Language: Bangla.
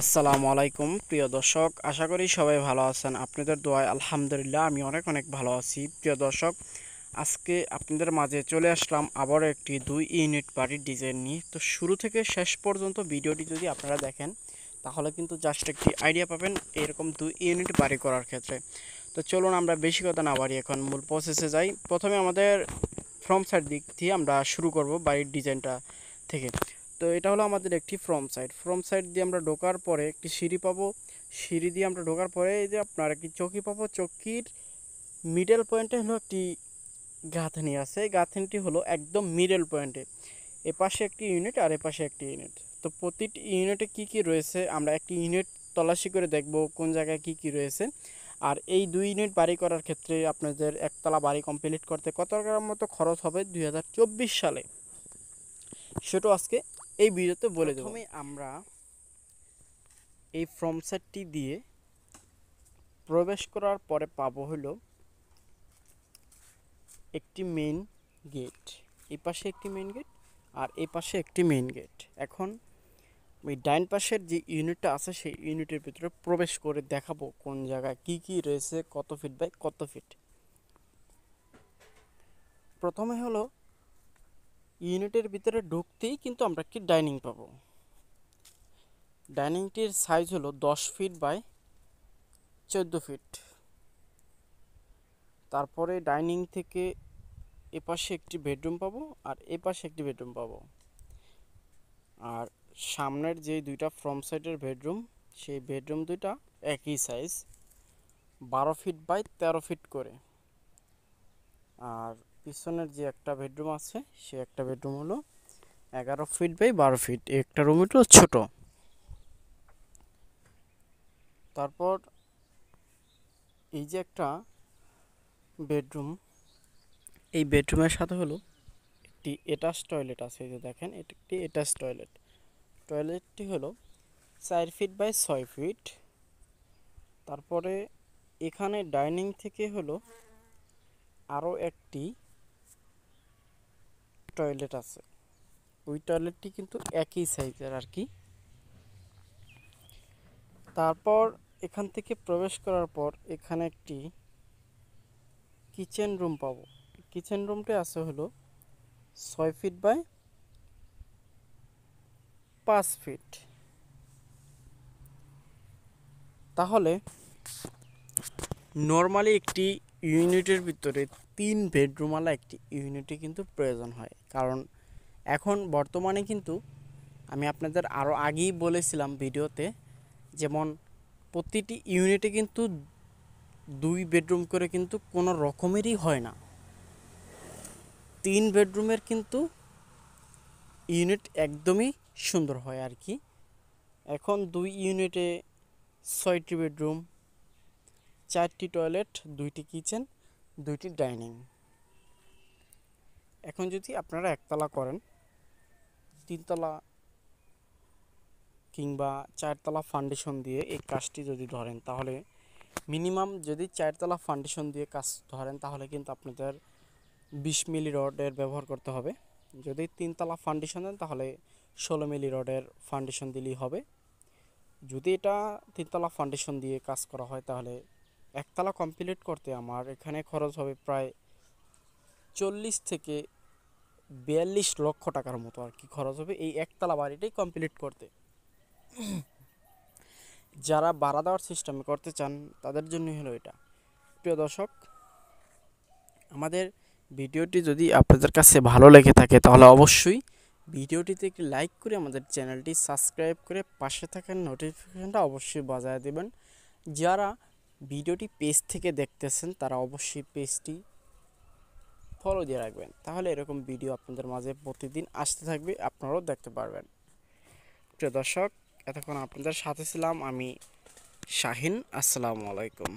আসসালামু আলাইকুম প্রিয় দর্শক, আশা করি সবাই ভালো আছেন। আপনাদের দোয়ায় আলহামদুলিল্লাহ আমি অনেক ভালো আছি। প্রিয় দর্শক, আজকে আপনাদের মাঝে চলে আসলাম আবারও একটি 2 ইউনিট বাড়ির ডিজাইন নিয়ে। তো শুরু থেকে শেষ পর্যন্ত ভিডিওটি যদি আপনারা দেখেন তাহলে কিন্তু জাস্ট একটি আইডিয়া পাবেন এরকম 2 ইউনিট বাড়ি করার ক্ষেত্রে। তো চলুন আমরা বেশি কথা না বাড়ি এখন মূল প্রসেসে যাই। প্রথমে আমাদের ফ্রন্ট সাইড দিক দিয়ে আমরা শুরু করব বাড়ির ডিজাইনটা থেকে। তো এটা হলো আমাদের একটি ফ্রন্ট সাইড দিয়ে আমরা ঢোকার পরে একটি সিঁড়ি পাবো। সিঁড়ি দিয়ে আমরা ঢোকার পরে এই যে আপনার একটি চৌকি পাবো। চৌকির মিডল পয়েন্টে হলো একটি গাঁথনি আছে। এই গাঁথনিটি হলো একদম মিডল পয়েন্টে, এপাশে একটি ইউনিট আর এপাশে একটি ইউনিট। তো প্রতিটি ইউনিটে কি কি রয়েছে আমরা একটি ইউনিট তল্লাশি করে দেখব কোন জায়গায় কি কি রয়েছে। আর এই 2 ইউনিট বাড়ি করার ক্ষেত্রে আপনাদের একতলা বাড়ি কমপ্লিট করতে কত টাকার মতো খরচ হবে 2024 সালে, সেটা আজকে এই ভিডিওতে বলে দেব। প্রথমে আমরা এই ফ্রন্ট সাইডটি দিয়ে প্রবেশ করার পরে পাবো হলো একটি মেইন গেট। এই পাশে একটি মেইন গেট আর এই পাশে একটি মেইন গেট। এখন ওই ডাইন পাশের যে ইউনিটটা আছে সেই ইউনিটের ভিতরে প্রবেশ করে দেখাবো কোন জায়গায় কি কি রয়েছে, কত ফিট বাই কত ফিট। প্রথমে হলো ইউনিটের ভিতরে ঢুকতেই কিন্তু আমরা একটি ডাইনিং পাবো। ডাইনিংটির সাইজ হলো 10 ফিট বাই 14 ফিট। তারপরে ডাইনিং থেকে এপাশে একটি বেডরুম পাবো আর এপাশে একটি বেডরুম পাবো। আর সামনের যে দুইটা ফ্রন্ট সাইডের বেডরুম, সেই বেডরুম দুইটা একই সাইজ 12 ফিট বাই 13 ফিট করে। আর পিছনের যে একটা বেডরুম আছে সে একটা বেডরুম হলো 11 ফিট বাই 12 ফিট। একটা রুম একটু ছোট। তারপর এই যে একটা বেডরুম, এই বেডরুমের সাথে হলো একটি অ্যাটাচ টয়লেট আছে। এই যে দেখেন, এটা একটি অ্যাটাচ টয়লেট। টয়লেটটি হলো 4 ফিট বাই 6 ফিট। তারপরে এখানে ডাইনিং থেকে হলো আরও একটি টয়লেট আছে। ওই টয়লেটটি কিন্তু একই সাইজের আর কি। তারপর এখান থেকে প্রবেশ করার পর এখানে একটি কিচেন রুম পাবো। কিচেন রুমটি আছে হলো 6 ফিট বাই 5 ফিট। তাহলে নর্মালি একটি ইউনিটের ভিতরে 3 বেডরুমওয়ালা একটি ইউনিটে কিন্তু প্রয়োজন হয়। কারণ এখন বর্তমানে কিন্তু আমি আপনাদের আরও আগেই বলেছিলাম ভিডিওতে, যেমন প্রতিটি ইউনিটে কিন্তু 2 বেডরুম করে কিন্তু কোনো রকমেরই হয় না। 3 বেডরুমের কিন্তু ইউনিট একদমই সুন্দর হয় আর কি। এখন 2 ইউনিটে 6টি বেডরুম, 4টি টয়লেট, 2টি কিচেন, 2টি ডাইনিং। এখন যদি আপনারা একতলা করেন, 3তলা কিংবা 4তলা ফাউন্ডেশন দিয়ে এই কাজটি যদি ধরেন, তাহলে মিনিমাম যদি 4তলা ফাউন্ডেশন দিয়ে কাজ ধরেন তাহলে কিন্তু আপনাদের 20 মিলি রডের ব্যবহার করতে হবে। যদি 3তলা ফাউন্ডেশন দেন তাহলে 16 মিলি রডের ফাউন্ডেশন দিলেই হবে। যদি এটা 3তলা ফাউন্ডেশন দিয়ে কাজ করা হয় তাহলে একতলা কমপ্লিট করতে আমার এখানে খরচ হবে প্রায় 40 থেকে 42 লক্ষ টাকার মতো আর কি খরচ হবে এই একতলা বাড়িটাই কমপ্লিট করতে। যারা ভাড়া দেওয়ার সিস্টেমে করতে চান তাদের জন্যই হলো এটা। প্রিয় দর্শক, আমাদের ভিডিওটি যদি আপনাদের কাছে ভালো লেগে থাকে তাহলে অবশ্যই ভিডিওটিতে একটি লাইক করে আমাদের চ্যানেলটি সাবস্ক্রাইব করে পাশে থাকা নোটিফিকেশনটা অবশ্যই বাজায় দেবেন। যারা ভিডিওটি পেজ থেকে দেখতেছেন তারা অবশ্যই পেজটি ফলো দিয়ে রাখবেন, তাহলে এরকম ভিডিও আপনাদের মাঝে প্রতিদিন আসতে থাকবে, আপনারাও দেখতে পারবেন। প্রিয় দর্শক, এতক্ষণ আপনাদের সাথে ছিলাম আমি শাহিন। আসসালামু আলাইকুম।